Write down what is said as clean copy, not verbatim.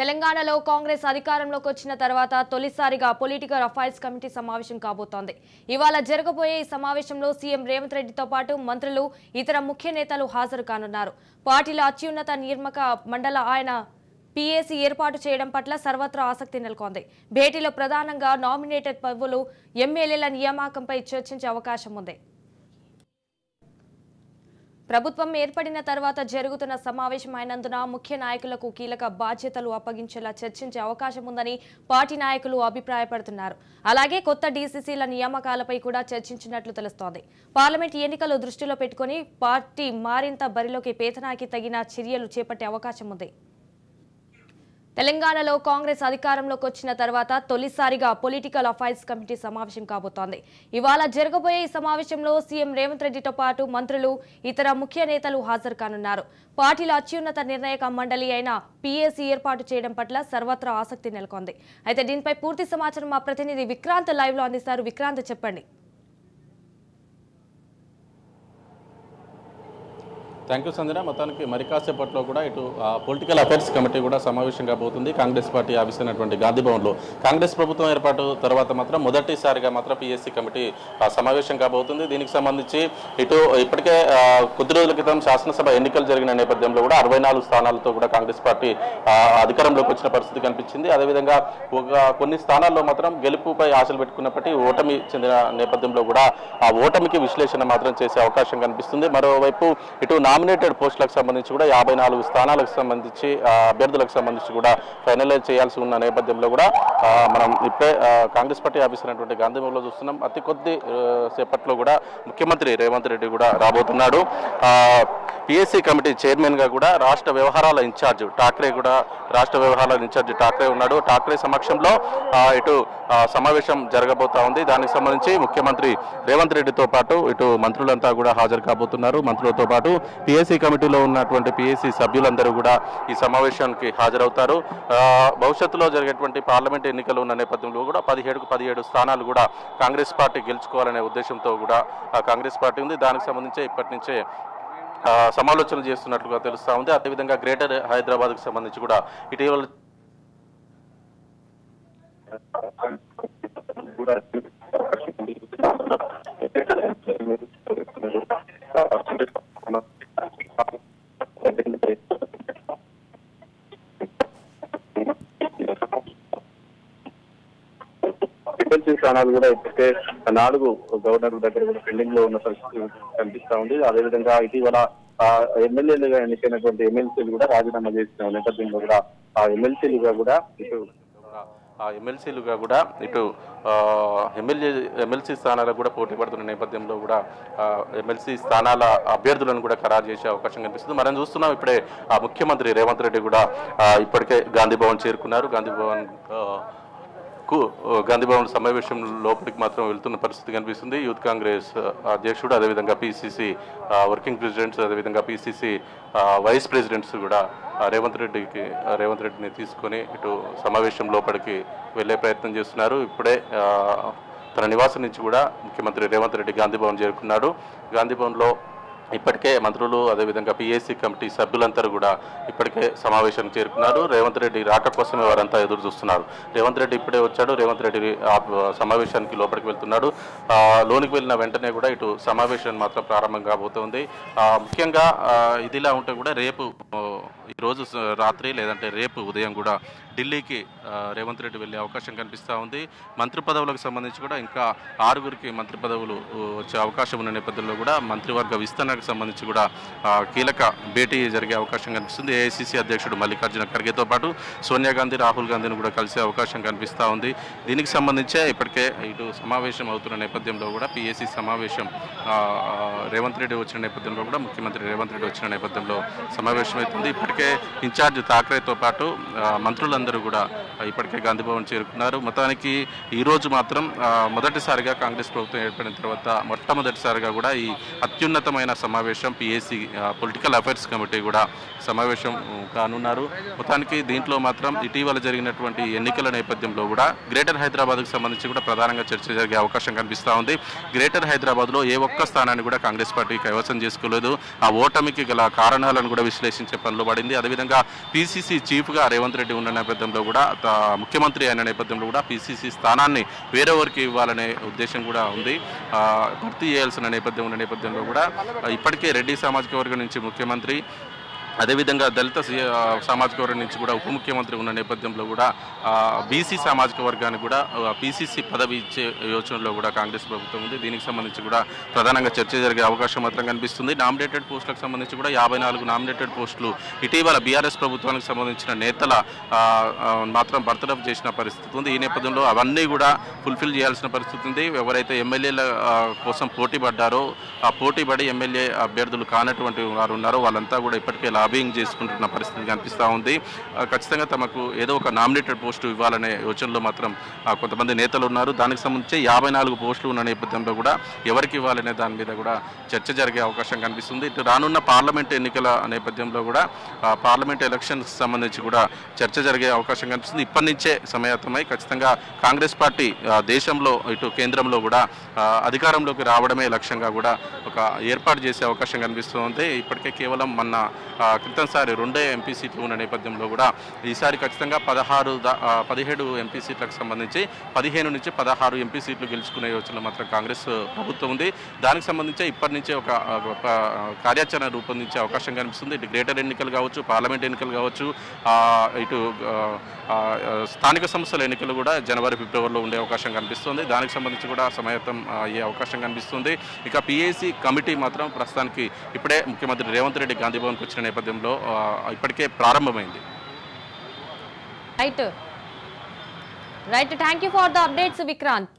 తెలంగాణలో కాంగ్రెస్ అధికారంలోకి వచ్చిన తర్వాత తొలిసారిగా పొలిటికల్ అఫైర్స్ కమిటీ సమావేశం కాబోతోంది. ఇవాళ జరగబోయే ఈ సమావేశంలో సీఎం రేవంత్ రెడ్డితో పాటు మంత్రులు, ఇతర ముఖ్య నేతలు హాజరు కానున్నారు. పార్టీల అత్యున్నత నిర్మక మండల ఆయన పీఏసీ ఏర్పాటు చేయడం పట్ల సర్వత్రా ఆసక్తి నెలకొంది. భేటీలో ప్రధానంగా నామినేటెడ్ పదవులు, ఎమ్మెల్యేల నియామకంపై చర్చించే అవకాశం ఉంది. ప్రభుత్వం ఏర్పడిన తర్వాత జరుగుతున్న సమావేశం అయినందున ముఖ్య నాయకులకు కీలక బాధ్యతలు అప్పగించేలా చర్చించే అవకాశం ఉందని పార్టీ నాయకులు అభిప్రాయపడుతున్నారు. అలాగే కొత్త డీసీసీల నియామకాలపై కూడా చర్చించినట్లు తెలుస్తోంది. పార్లమెంట్ ఎన్నికలు దృష్టిలో పెట్టుకుని పార్టీ మరింత బరిలోకి పేతనాకి తగిన చర్యలు చేపట్టే అవకాశం ఉంది. తెలంగాణలో కాంగ్రెస్ అధికారంలోకి వచ్చిన తర్వాత తొలిసారిగా పొలిటికల్ అఫైర్స్ కమిటీ సమావేశం కాబోతోంది. ఇవాళ జరగబోయే ఈ సమావేశంలో సీఎం రేవంత్ రెడ్డితో పాటు మంత్రులు, ఇతర ముఖ్య నేతలు హాజరు కానున్నారు. పార్టీల అత్యున్నత నిర్ణాయక మండలి అయిన పీఏసీ ఏర్పాటు చేయడం పట్ల సర్వత్రా ఆసక్తి నెలకొంది. అయితే దీనిపై పూర్తి సమాచారం మా ప్రతినిధి విక్రాంత్ లైవ్ లో అందిస్తారు. విక్రాంత్, చెప్పండి. Thank you Sanjana. మొత్తానికి మరి కాసేపట్లో కూడా ఇటు పొలిటికల్ అఫైర్స్ కమిటీ కూడా సమావేశం కాబోతుంది. కాంగ్రెస్ పార్టీ ఆఫీస్ అయినటువంటి గాంధీ భవన్లో కాంగ్రెస్ ప్రభుత్వం ఏర్పాటు తర్వాత మాత్రం మొదటిసారిగా మాత్రం పీఎస్సీ కమిటీ సమావేశం కాబోతుంది. దీనికి సంబంధించి ఇటు ఇప్పటికే కొద్ది రోజుల క్రితం శాసనసభ ఎన్నికలు జరిగిన నేపథ్యంలో కూడా 64 స్థానాలతో కూడా కాంగ్రెస్ పార్టీ అధికారంలోకి వచ్చిన పరిస్థితి కనిపించింది. అదేవిధంగా కొన్ని స్థానాల్లో మాత్రం గెలుపుపై ఆశలు పెట్టుకున్నప్పటికీ ఓటమి చెందిన నేపథ్యంలో కూడా ఆ ఓటమికి విశ్లేషణ మాత్రం చేసే అవకాశం కనిపిస్తుంది. మరోవైపు ఇటు నామినేటెడ్ పోస్టులకు సంబంధించి కూడా 54 స్థానాలకు సంబంధించి అభ్యర్థులకు సంబంధించి కూడా ఫైనలైజ్ చేయాల్సి ఉన్న నేపథ్యంలో కూడా మనం ఇప్పుడే కాంగ్రెస్ పార్టీ ఆఫీస్ అయినటువంటి గాంధీ భవన్లో చూస్తున్నాం. అతి కొద్ది సేపట్లో కూడా ముఖ్యమంత్రి రేవంత్ రెడ్డి కూడా రాబోతున్నాడు. పీఎస్సీ కమిటీ చైర్మన్ గా కూడా రాష్ట్ర వ్యవహారాల ఇన్ఛార్జ్ ఠాక్రే ఉన్నాడు. ఠాక్రే సమక్షంలో ఇటు సమావేశం జరగబోతా ఉంది. దానికి సంబంధించి ముఖ్యమంత్రి రేవంత్ రెడ్డితో పాటు ఇటు మంత్రులంతా కూడా హాజరు కాబోతున్నారు. మంత్రులతో పాటు పీఎస్సీ కమిటీలో ఉన్నటువంటి పీఎస్సీ సభ్యులందరూ కూడా ఈ సమావేశానికి హాజరవుతారు. భవిష్యత్తులో జరిగేటువంటి పార్లమెంట్ ఎన్నికలు ఉన్న నేపథ్యంలో కూడా 17 స్థానాలు కూడా కాంగ్రెస్ పార్టీ గెలుచుకోవాలనే ఉద్దేశంతో కూడా కాంగ్రెస్ పార్టీ ఉంది. దానికి సంబంధించి ఇప్పటి నుంచే సమాలోచనలు చేస్తున్నట్లుగా తెలుస్తా ఉంది. అదేవిధంగా గ్రేటర్ హైదరాబాద్కు సంబంధించి కూడా ఇటీవల స్థానాలు కూడా ఇప్పటికే 4 గవర్నర్ దగ్గర కూడా పెండింగ్ లో ఉన్న పరిస్థితి కనిపిస్తా ఉంది. అదేవిధంగా ఇటీవల ఎమ్మెల్యేలుగా ఎన్నికైనటువంటి ఎమ్మెల్సీలు కూడా రాజీనామా చేసిన నేపథ్యంలో కూడా ఆ ఎమ్మెల్సీలుగా కూడా ఇటు ఎమ్మెల్సీ స్థానాలకు కూడా పోటీ పడుతున్న నేపథ్యంలో కూడా ఎమ్మెల్సీ స్థానాల అభ్యర్థులను కూడా ఖరారు చేసే అవకాశం కనిపిస్తుంది. మనం చూస్తున్నాం ఇప్పుడే ముఖ్యమంత్రి రేవంత్ రెడ్డి కూడా ఇప్పటికే గాంధీ భవన్ చేరుకున్నారు. గాంధీ భవన్ సమావేశం లోపలికి మాత్రం వెళ్తున్న పరిస్థితి కనిపిస్తుంది. యూత్ కాంగ్రెస్ అధ్యక్షుడు, అదేవిధంగా పీసీసీ వర్కింగ్ ప్రెసిడెంట్స్, అదేవిధంగా పీసీసీ వైస్ ప్రెసిడెంట్స్ కూడా రేవంత్ రెడ్డిని తీసుకొని ఇటు సమావేశం లోపలికి వెళ్ళే ప్రయత్నం చేస్తున్నారు. ఇప్పుడే తన నివాసం నుంచి కూడా ముఖ్యమంత్రి రేవంత్ రెడ్డి గాంధీ భవన్ చేరుకున్నాడు. గాంధీ భవన్లో ఇప్పటికే మంత్రులు, అదేవిధంగా పీఏసీ కమిటీ సభ్యులందరూ కూడా ఇప్పటికే సమావేశానికి చేరుకున్నారు. రేవంత్ రెడ్డి రాక కోసమే వారంతా ఎదురు చూస్తున్నారు. రేవంత్ రెడ్డి ఇప్పుడే వచ్చాడు. రేవంత్ రెడ్డి సమావేశానికి లోపలికి వెళ్తున్నాడు. లోనికి వెళ్ళిన వెంటనే కూడా ఇటు సమావేశం మాత్రం ప్రారంభం కాబోతోంది. ముఖ్యంగా ఇదిలా ఉంటే కూడా రేపు ఈరోజు రాత్రి లేదంటే రేపు ఉదయం కూడా ఢిల్లీకి రేవంత్ రెడ్డి వెళ్ళే అవకాశం కనిపిస్తూ ఉంది. మంత్రి పదవులకు సంబంధించి కూడా ఇంకా 6గురికి మంత్రి పదవులు వచ్చే అవకాశం ఉన్న నేపథ్యంలో కూడా మంత్రివర్గ విస్తరణకు సంబంధించి కూడా కీలక భేటీ జరిగే అవకాశం కనిపిస్తుంది. ఏఐసీసీ అధ్యక్షుడు మల్లికార్జున ఖర్గేతో పాటు సోనియా గాంధీ, రాహుల్ గాంధీని కూడా కలిసే అవకాశం కనిపిస్తూ ఉంది. దీనికి సంబంధించే ఇప్పటికే ఇటు సమావేశం అవుతున్న నేపథ్యంలో కూడా పీఏసీ సమావేశం రేవంత్ రెడ్డి వచ్చిన నేపథ్యంలో కూడా ముఖ్యమంత్రి రేవంత్ రెడ్డి వచ్చిన నేపథ్యంలో సమావేశం అవుతుంది. ఇప్పటికే ఇన్ఛార్జ్ ఠాక్రేతో పాటు మంత్రులందరూ కూడా ఇప్పటికే గాంధీ భవన్ చేరుకున్నారు. మొత్తానికి ఈరోజు మాత్రం మొదటిసారిగా కాంగ్రెస్ ప్రభుత్వం ఏర్పడిన తర్వాత మొట్టమొదటిసారిగా కూడా ఈ అత్యున్నతమైన సమావేశం పిఎస్సి పొలిటికల్ అఫైర్స్ కమిటీ కూడా సమావేశం కానున్నారు. మొత్తానికి దీంట్లో మాత్రం ఇటీవల జరిగినటువంటి ఎన్నికల నేపథ్యంలో కూడా గ్రేటర్ హైదరాబాద్కు సంబంధించి కూడా ప్రధానంగా చర్చ జరిగే అవకాశం కనిపిస్తూ ఉంది. గ్రేటర్ హైదరాబాద్లో ఏ ఒక్క స్థానాన్ని కూడా కాంగ్రెస్ పార్టీ కైవసం చేసుకోలేదు. ఆ ఓటమికి గల కారణాలను కూడా విశ్లేషించే పనిలో పడింది. అదేవిధంగా పిసిసి చీఫ్గా రేవంత్ రెడ్డి ఉన్న నేపథ్యంలో కూడా ముఖ్యమంత్రి అయిన నేపథ్యంలో కూడా పిసిసి స్థానాన్ని వేరెవరికి ఇవ్వాలనే ఉద్దేశం కూడా ఉంది. భర్తీ చేయాల్సిన నేపథ్యం ఉన్న నేపథ్యంలో కూడా ఇప్పటికే రెడ్డి సామాజిక వర్గం నుంచి ముఖ్యమంత్రి, అదేవిధంగా దళిత సామాజిక వర్గం నుంచి కూడా ఉప ముఖ్యమంత్రి ఉన్న నేపథ్యంలో కూడా బీసీ సామాజిక వర్గానికి కూడా పిసిసి పదవి ఇచ్చే యోచనలో కూడా కాంగ్రెస్ ప్రభుత్వం ఉంది. దీనికి సంబంధించి కూడా ప్రధానంగా చర్చ జరిగే అవకాశం మాత్రం కనిపిస్తుంది. నామినేటెడ్ పోస్టులకు సంబంధించి కూడా 54 నామినేటెడ్ పోస్టులు ఇటీవల బీఆర్ఎస్ ప్రభుత్వానికి సంబంధించిన నేతల మాత్రం బర్తరఫ్ చేసిన పరిస్థితి ఉంది. ఈ నేపథ్యంలో అవన్నీ కూడా ఫుల్ఫిల్ చేయాల్సిన పరిస్థితి ఉంది. ఎవరైతే ఎమ్మెల్యేల కోసం పోటీ పడ్డారో ఆ పోటీ పడి ఎమ్మెల్యే అభ్యర్థులు కానటువంటి వారు ఉన్నారో వాళ్ళంతా కూడా ఇప్పటికే లాబింగ్ చేసుకుంటున్న పరిస్థితి కనిపిస్తూ ఉంది. ఖచ్చితంగా తమకు ఏదో ఒక నామినేటెడ్ పోస్టు ఇవ్వాలనే యోచనలో మాత్రం కొంతమంది నేతలు ఉన్నారు. దానికి సంబంధించి 54 పోస్టులు ఉన్న నేపథ్యంలో కూడా ఎవరికి ఇవ్వాలనే దాని మీద కూడా చర్చ జరిగే అవకాశం కనిపిస్తుంది. ఇటు రానున్న పార్లమెంట్ ఎన్నికల నేపథ్యంలో కూడా పార్లమెంట్ ఎలక్షన్స్ సంబంధించి కూడా చర్చ జరిగే అవకాశం కనిపిస్తుంది. ఇప్పటి నుంచే సమాయత్తమై ఖచ్చితంగా కాంగ్రెస్ పార్టీ దేశంలో ఇటు కేంద్రంలో కూడా అధికారంలోకి రావడమే లక్ష్యంగా కూడా ఒక ఏర్పాటు చేసే అవకాశం కనిపిస్తుంది. ఇప్పటికే కేవలం మొన్న క్రితంసారి 2 ఎంపీ సీట్లు ఉన్న నేపథ్యంలో కూడా ఈసారి ఖచ్చితంగా 17 ఎంపీ సీట్లకు సంబంధించి 15 నుంచి 16 ఎంపీ సీట్లు గెలుచుకునే యోచనలో మాత్రం కాంగ్రెస్ ప్రభుత్వం ఉంది. దానికి సంబంధించి ఇప్పటి నుంచే ఒక కార్యాచరణ రూపొందించే అవకాశం కనిపిస్తుంది. ఇటు గ్రేటర్ ఎన్నికలు కావచ్చు, పార్లమెంట్ ఎన్నికలు కావచ్చు, ఇటు స్థానిక సంస్థల ఎన్నికలు కూడా జనవరి, ఫిబ్రవరిలో ఉండే అవకాశం కనిపిస్తుంది. దానికి సంబంధించి కూడా సమాయత్తం అయ్యే అవకాశం కనిపిస్తుంది. ఇక పిఏసీ కమిటీ మాత్రం ప్రస్తుతానికి ఇప్పుడే ముఖ్యమంత్రి రేవంత్ రెడ్డి గాంధీ భవన్కి వచ్చిన నేపథ్యంలో ఇప్పటికే ప్రారంభమైంది. Right thank you for the updates Vikrant.